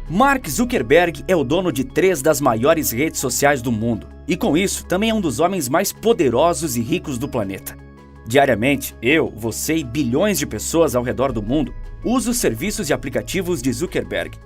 Mark Zuckerberg é o dono de 3 das maiores redes sociais do mundo e, com isso, também é um dos homens mais poderosos e ricos do planeta. Diariamente, eu, você e bilhões de pessoas ao redor do mundo usam os serviços e aplicativos de Zuckerberg.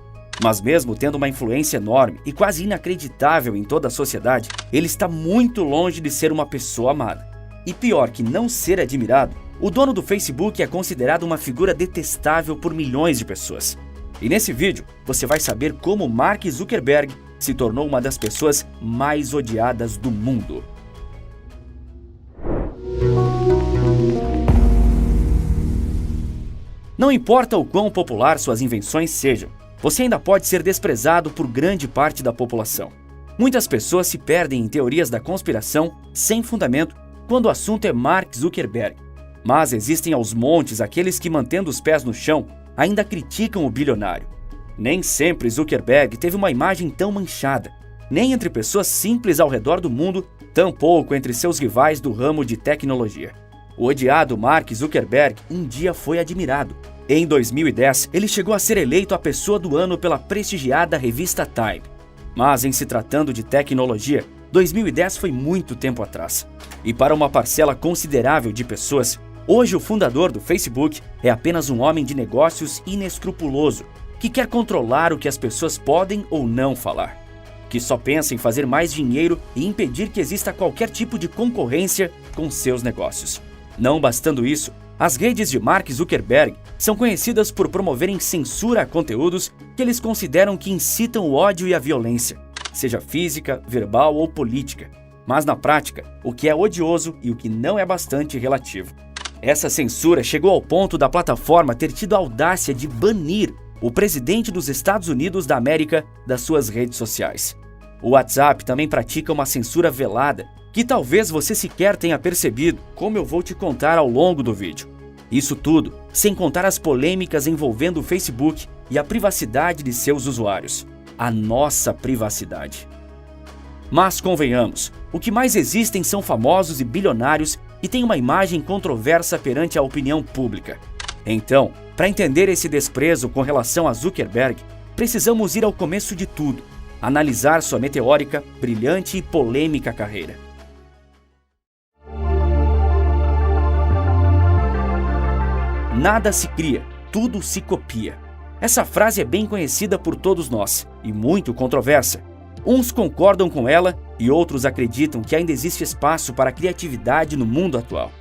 Mas mesmo tendo uma influência enorme e quase inacreditável em toda a sociedade, ele está muito longe de ser uma pessoa amada. E pior que não ser admirado, o dono do Facebook é considerado uma figura detestável por milhões de pessoas. E nesse vídeo, você vai saber como Mark Zuckerberg se tornou uma das pessoas mais odiadas do mundo. Não importa o quão popular suas invenções sejam, você ainda pode ser desprezado por grande parte da população. Muitas pessoas se perdem em teorias da conspiração sem fundamento quando o assunto é Mark Zuckerberg. Mas existem aos montes aqueles que, mantendo os pés no chão, ainda criticam o bilionário. Nem sempre Zuckerberg teve uma imagem tão manchada, nem entre pessoas simples ao redor do mundo, tampouco entre seus rivais do ramo de tecnologia. O odiado Mark Zuckerberg um dia foi admirado. Em 2010, ele chegou a ser eleito a pessoa do ano pela prestigiada revista Time. Mas em se tratando de tecnologia, 2010 foi muito tempo atrás. E para uma parcela considerável de pessoas, hoje o fundador do Facebook é apenas um homem de negócios inescrupuloso, que quer controlar o que as pessoas podem ou não falar, que só pensa em fazer mais dinheiro e impedir que exista qualquer tipo de concorrência com seus negócios. Não bastando isso, as redes de Mark Zuckerberg são conhecidas por promoverem censura a conteúdos que eles consideram que incitam o ódio e a violência, seja física, verbal ou política, mas na prática, o que é odioso e o que não é bastante relativo. Essa censura chegou ao ponto da plataforma ter tido a audácia de banir o presidente dos Estados Unidos da América das suas redes sociais. O WhatsApp também pratica uma censura velada, que talvez você sequer tenha percebido, como eu vou te contar ao longo do vídeo. Isso tudo sem contar as polêmicas envolvendo o Facebook e a privacidade de seus usuários. A nossa privacidade. Mas convenhamos, o que mais existem são famosos e bilionários que têm uma imagem controversa perante a opinião pública. Então, para entender esse desprezo com relação a Zuckerberg, precisamos ir ao começo de tudo, analisar sua meteórica, brilhante e polêmica carreira. Nada se cria, tudo se copia. Essa frase é bem conhecida por todos nós e muito controversa. Uns concordam com ela e outros acreditam que ainda existe espaço para a criatividade no mundo atual.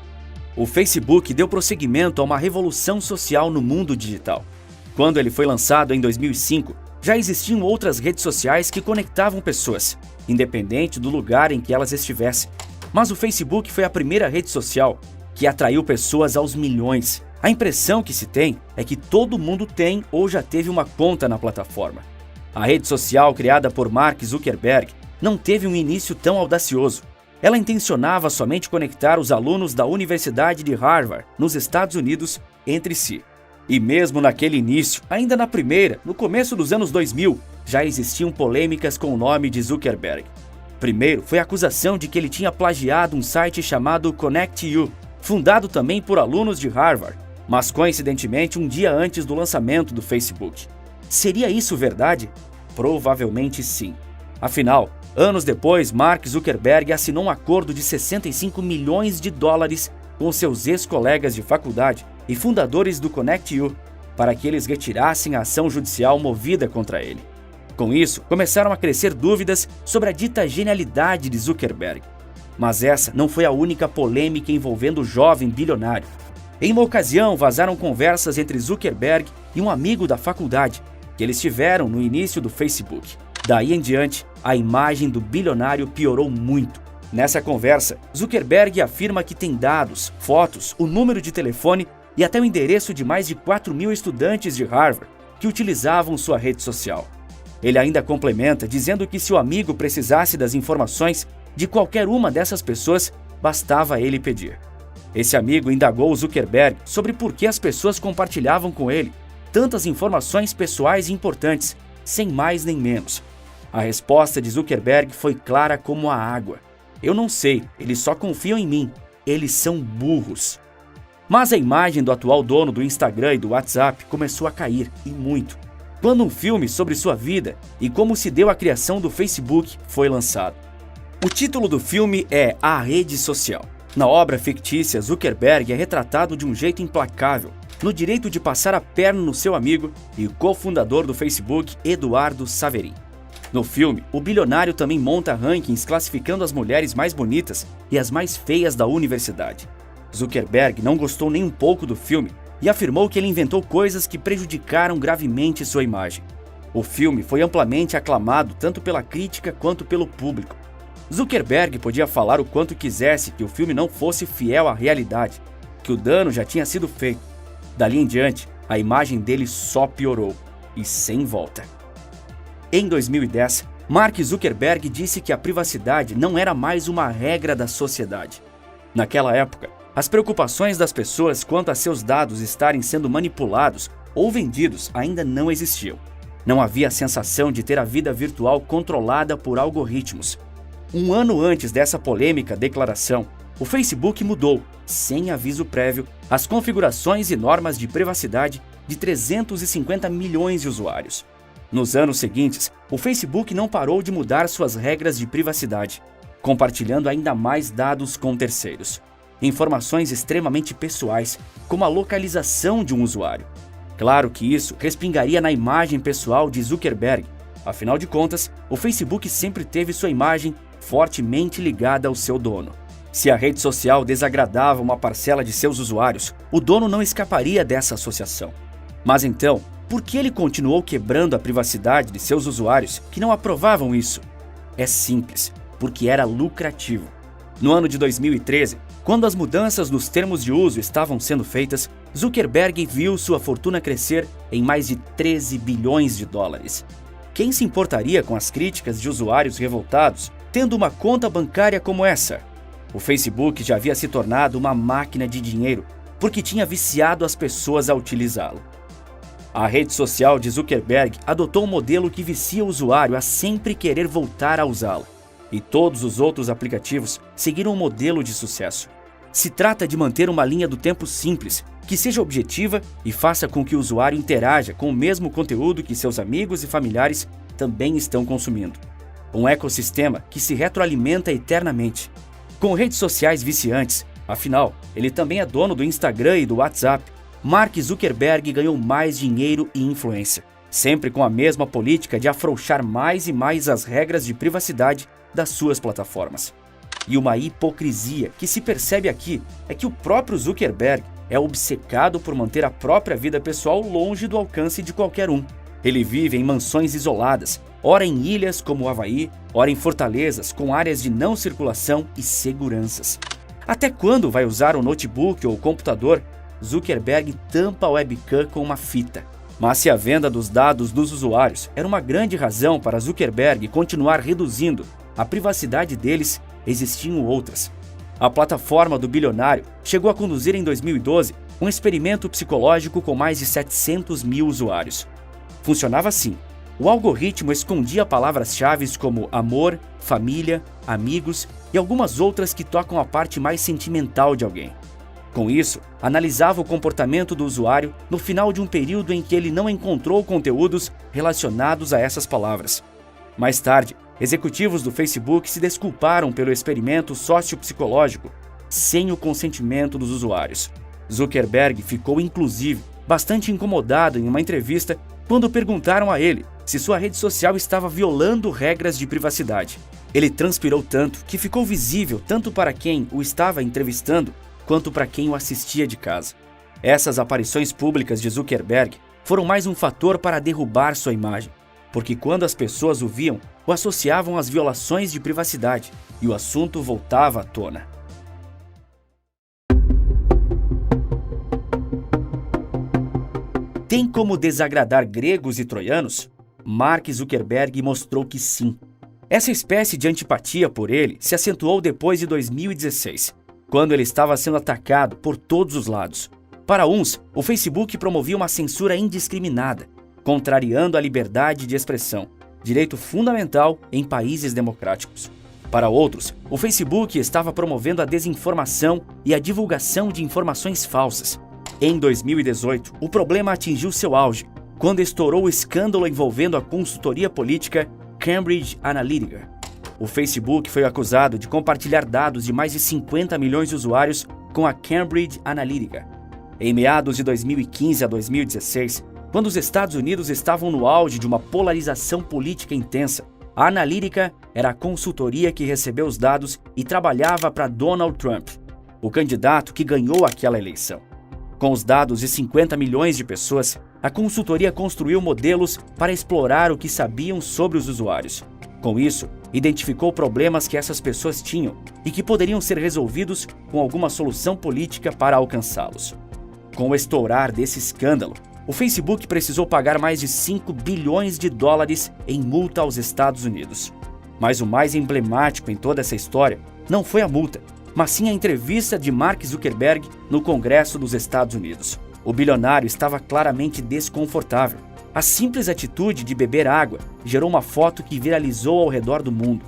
O Facebook deu prosseguimento a uma revolução social no mundo digital. Quando ele foi lançado em 2005, já existiam outras redes sociais que conectavam pessoas, independente do lugar em que elas estivessem. Mas o Facebook foi a primeira rede social que atraiu pessoas aos milhões. A impressão que se tem é que todo mundo tem ou já teve uma conta na plataforma. A rede social criada por Mark Zuckerberg não teve um início tão audacioso. Ela intencionava somente conectar os alunos da Universidade de Harvard, nos Estados Unidos, entre si. E mesmo naquele início, ainda no começo dos anos 2000, já existiam polêmicas com o nome de Zuckerberg. Primeiro foi a acusação de que ele tinha plagiado um site chamado Connect.U, fundado também por alunos de Harvard, mas coincidentemente um dia antes do lançamento do Facebook. Seria isso verdade? Provavelmente sim. Afinal, anos depois, Mark Zuckerberg assinou um acordo de 65 milhões de dólares com seus ex-colegas de faculdade e fundadores do Connect.U para que eles retirassem a ação judicial movida contra ele. Com isso, começaram a crescer dúvidas sobre a dita genialidade de Zuckerberg. Mas essa não foi a única polêmica envolvendo o jovem bilionário. Em uma ocasião, vazaram conversas entre Zuckerberg e um amigo da faculdade que eles tiveram no início do Facebook. Daí em diante, a imagem do bilionário piorou muito. Nessa conversa, Zuckerberg afirma que tem dados, fotos, o número de telefone e até o endereço de mais de 4.000 estudantes de Harvard que utilizavam sua rede social. Ele ainda complementa dizendo que se o amigo precisasse das informações de qualquer uma dessas pessoas, bastava ele pedir. Esse amigo indagou Zuckerberg sobre por que as pessoas compartilhavam com ele tantas informações pessoais e importantes, sem mais nem menos. A resposta de Zuckerberg foi clara como a água. Eu não sei, eles só confiam em mim, eles são burros. Mas a imagem do atual dono do Instagram e do WhatsApp começou a cair, e muito. quando um filme sobre sua vida e como se deu a criação do Facebook foi lançado. O título do filme é A Rede Social. Na obra fictícia, Zuckerberg é retratado de um jeito implacável, no direito de passar a perna no seu amigo e cofundador do Facebook, Eduardo Saverin. No filme, o bilionário também monta rankings classificando as mulheres mais bonitas e as mais feias da universidade. Zuckerberg não gostou nem um pouco do filme e afirmou que ele inventou coisas que prejudicaram gravemente sua imagem. O filme foi amplamente aclamado tanto pela crítica quanto pelo público. Zuckerberg podia falar o quanto quisesse que o filme não fosse fiel à realidade, que o dano já tinha sido feito. Dali em diante, a imagem dele só piorou, e sem volta. Em 2010, Mark Zuckerberg disse que a privacidade não era mais uma regra da sociedade. Naquela época, as preocupações das pessoas quanto a seus dados estarem sendo manipulados ou vendidos ainda não existiam. Não havia a sensação de ter a vida virtual controlada por algoritmos. Um ano antes dessa polêmica declaração, o Facebook mudou, sem aviso prévio, as configurações e normas de privacidade de 350 milhões de usuários. Nos anos seguintes, o Facebook não parou de mudar suas regras de privacidade, compartilhando ainda mais dados com terceiros. Informações extremamente pessoais, como a localização de um usuário. Claro que isso respingaria na imagem pessoal de Zuckerberg. Afinal de contas, o Facebook sempre teve sua imagem fortemente ligada ao seu dono. Se a rede social desagradava uma parcela de seus usuários, o dono não escaparia dessa associação. Mas então, por que ele continuou quebrando a privacidade de seus usuários que não aprovavam isso? É simples, porque era lucrativo. No ano de 2013, quando as mudanças nos termos de uso estavam sendo feitas, Zuckerberg viu sua fortuna crescer em mais de 13 bilhões de dólares. Quem se importaria com as críticas de usuários revoltados tendo uma conta bancária como essa? O Facebook já havia se tornado uma máquina de dinheiro porque tinha viciado as pessoas a utilizá-lo. A rede social de Zuckerberg adotou um modelo que vicia o usuário a sempre querer voltar a usá-la. E todos os outros aplicativos seguiram um modelo de sucesso. Se trata de manter uma linha do tempo simples, que seja objetiva e faça com que o usuário interaja com o mesmo conteúdo que seus amigos e familiares também estão consumindo. Um ecossistema que se retroalimenta eternamente. Com redes sociais viciantes, afinal, ele também é dono do Instagram e do WhatsApp, Mark Zuckerberg ganhou mais dinheiro e influência, sempre com a mesma política de afrouxar mais e mais as regras de privacidade das suas plataformas. E uma hipocrisia que se percebe aqui é que o próprio Zuckerberg é obcecado por manter a própria vida pessoal longe do alcance de qualquer um. Ele vive em mansões isoladas, ora em ilhas como o Havaí, ora em fortalezas com áreas de não circulação e seguranças. Até quando vai usar o notebook ou o computador? Zuckerberg tampa a webcam com uma fita. Mas se a venda dos dados dos usuários era uma grande razão para Zuckerberg continuar reduzindo a privacidade deles, existiam outras. A plataforma do bilionário chegou a conduzir em 2012 um experimento psicológico com mais de 700 mil usuários. Funcionava assim. O algoritmo escondia palavras-chave como amor, família, amigos e algumas outras que tocam a parte mais sentimental de alguém. Com isso, analisava o comportamento do usuário no final de um período em que ele não encontrou conteúdos relacionados a essas palavras. Mais tarde, executivos do Facebook se desculparam pelo experimento sociopsicológico, sem o consentimento dos usuários. Zuckerberg ficou, inclusive, bastante incomodado em uma entrevista quando perguntaram a ele se sua rede social estava violando regras de privacidade. Ele transpirou tanto que ficou visível tanto para quem o estava entrevistando quanto para quem o assistia de casa. Essas aparições públicas de Zuckerberg foram mais um fator para derrubar sua imagem, porque quando as pessoas o viam, o associavam às violações de privacidade e o assunto voltava à tona. Tem como desagradar gregos e troianos? Mark Zuckerberg mostrou que sim. Essa espécie de antipatia por ele se acentuou depois de 2016, quando ele estava sendo atacado por todos os lados. Para uns, o Facebook promovia uma censura indiscriminada, contrariando a liberdade de expressão, direito fundamental em países democráticos. Para outros, o Facebook estava promovendo a desinformação e a divulgação de informações falsas. Em 2018, o problema atingiu seu auge, quando estourou o escândalo envolvendo a consultoria política Cambridge Analytica. O Facebook foi acusado de compartilhar dados de mais de 50 milhões de usuários com a Cambridge Analytica. Em meados de 2015 a 2016, quando os Estados Unidos estavam no auge de uma polarização política intensa, a Analytica era a consultoria que recebeu os dados e trabalhava para Donald Trump, o candidato que ganhou aquela eleição. Com os dados de 50 milhões de pessoas, a consultoria construiu modelos para explorar o que sabiam sobre os usuários. Com isso, identificou problemas que essas pessoas tinham e que poderiam ser resolvidos com alguma solução política para alcançá-los. Com o estourar desse escândalo, o Facebook precisou pagar mais de 5 bilhões de dólares em multa aos Estados Unidos. Mas o mais emblemático em toda essa história não foi a multa, mas sim a entrevista de Mark Zuckerberg no Congresso dos Estados Unidos. O bilionário estava claramente desconfortável. A simples atitude de beber água gerou uma foto que viralizou ao redor do mundo.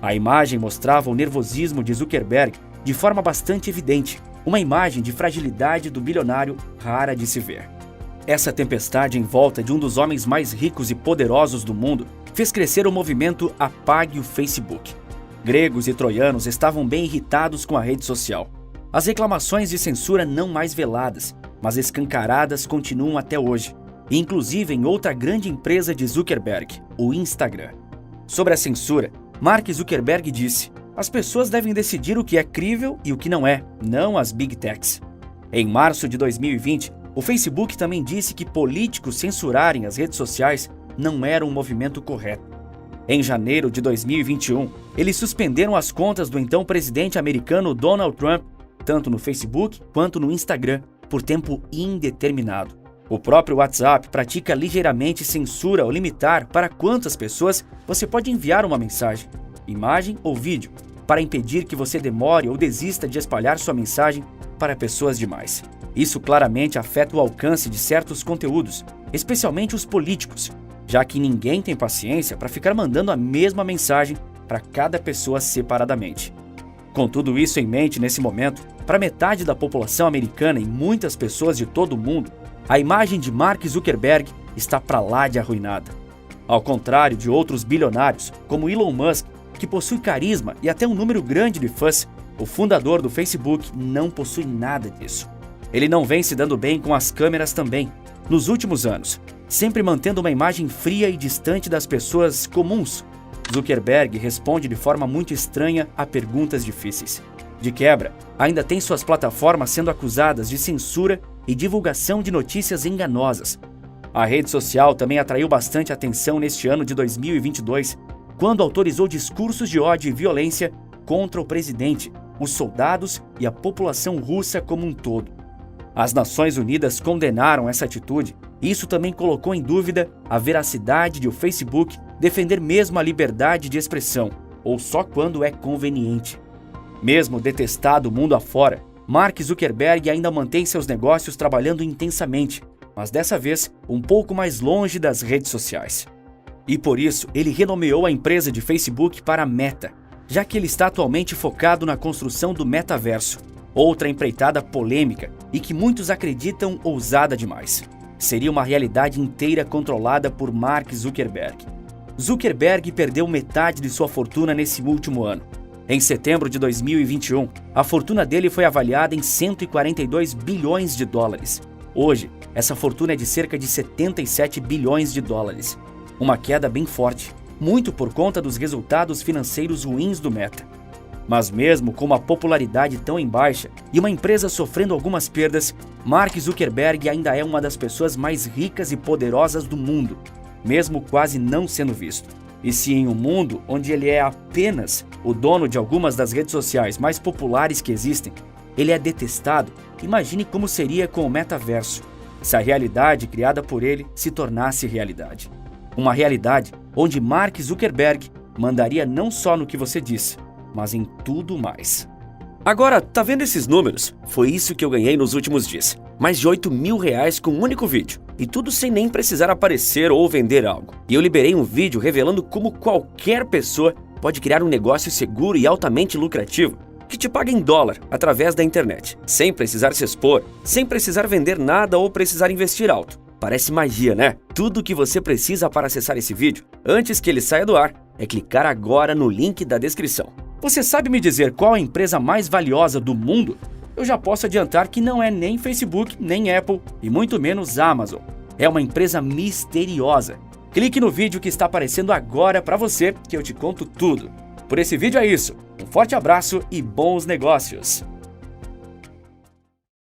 A imagem mostrava o nervosismo de Zuckerberg de forma bastante evidente, uma imagem de fragilidade do bilionário rara de se ver. Essa tempestade em volta de um dos homens mais ricos e poderosos do mundo fez crescer o movimento Apague o Facebook. Gregos e troianos estavam bem irritados com a rede social. As reclamações de censura não mais veladas, mas escancaradas continuam até hoje, inclusive em outra grande empresa de Zuckerberg, o Instagram. Sobre a censura, Mark Zuckerberg disse: "As pessoas devem decidir o que é crível e o que não é, não as Big Techs." Em março de 2020, o Facebook também disse que políticos censurarem as redes sociais não era um movimento correto. Em janeiro de 2021, eles suspenderam as contas do então presidente americano Donald Trump, tanto no Facebook quanto no Instagram, por tempo indeterminado. O próprio WhatsApp pratica ligeiramente censura ao limitar para quantas pessoas você pode enviar uma mensagem, imagem ou vídeo, para impedir que você demore ou desista de espalhar sua mensagem para pessoas demais. Isso claramente afeta o alcance de certos conteúdos, especialmente os políticos, já que ninguém tem paciência para ficar mandando a mesma mensagem para cada pessoa separadamente. Com tudo isso em mente nesse momento, para metade da população americana e muitas pessoas de todo o mundo, a imagem de Mark Zuckerberg está para lá de arruinada. Ao contrário de outros bilionários, como Elon Musk, que possui carisma e até um número grande de fãs, o fundador do Facebook não possui nada disso. Ele não vem se dando bem com as câmeras também, nos últimos anos, sempre mantendo uma imagem fria e distante das pessoas comuns. Zuckerberg responde de forma muito estranha a perguntas difíceis. De quebra, ainda tem suas plataformas sendo acusadas de censura e divulgação de notícias enganosas. A rede social também atraiu bastante atenção neste ano de 2022, quando autorizou discursos de ódio e violência contra o presidente, os soldados e a população russa como um todo. As Nações Unidas condenaram essa atitude e isso também colocou em dúvida a veracidade de o Facebook defender mesmo a liberdade de expressão, ou só quando é conveniente. Mesmo detestado mundo afora, Mark Zuckerberg ainda mantém seus negócios trabalhando intensamente, mas dessa vez um pouco mais longe das redes sociais. E por isso, ele renomeou a empresa de Facebook para Meta, já que ele está atualmente focado na construção do metaverso, outra empreitada polêmica e que muitos acreditam ousada demais. Seria uma realidade inteira controlada por Mark Zuckerberg. Zuckerberg perdeu metade de sua fortuna nesse último ano. Em setembro de 2021, a fortuna dele foi avaliada em 142 bilhões de dólares. Hoje, essa fortuna é de cerca de 77 bilhões de dólares. Uma queda bem forte, muito por conta dos resultados financeiros ruins do Meta. Mas mesmo com uma popularidade tão em baixa e uma empresa sofrendo algumas perdas, Mark Zuckerberg ainda é uma das pessoas mais ricas e poderosas do mundo, mesmo quase não sendo visto. E se em um mundo onde ele é apenas o dono de algumas das redes sociais mais populares que existem, ele é detestado, imagine como seria com o metaverso, se a realidade criada por ele se tornasse realidade. Uma realidade onde Mark Zuckerberg mandaria não só no que você disse, mas em tudo mais. Agora, tá vendo esses números? Foi isso que eu ganhei nos últimos dias. Mais de R$8.000 com um único vídeo. E tudo sem nem precisar aparecer ou vender algo. E eu liberei um vídeo revelando como qualquer pessoa pode criar um negócio seguro e altamente lucrativo que te paga em dólar através da internet, sem precisar se expor, sem precisar vender nada ou precisar investir alto. Parece magia, né? Tudo o que você precisa para acessar esse vídeo, antes que ele saia do ar, é clicar agora no link da descrição. Você sabe me dizer qual a empresa mais valiosa do mundo? Eu já posso adiantar que não é nem Facebook, nem Apple e muito menos Amazon. É uma empresa misteriosa. Clique no vídeo que está aparecendo agora para você que eu te conto tudo. Por esse vídeo é isso. Um forte abraço e bons negócios!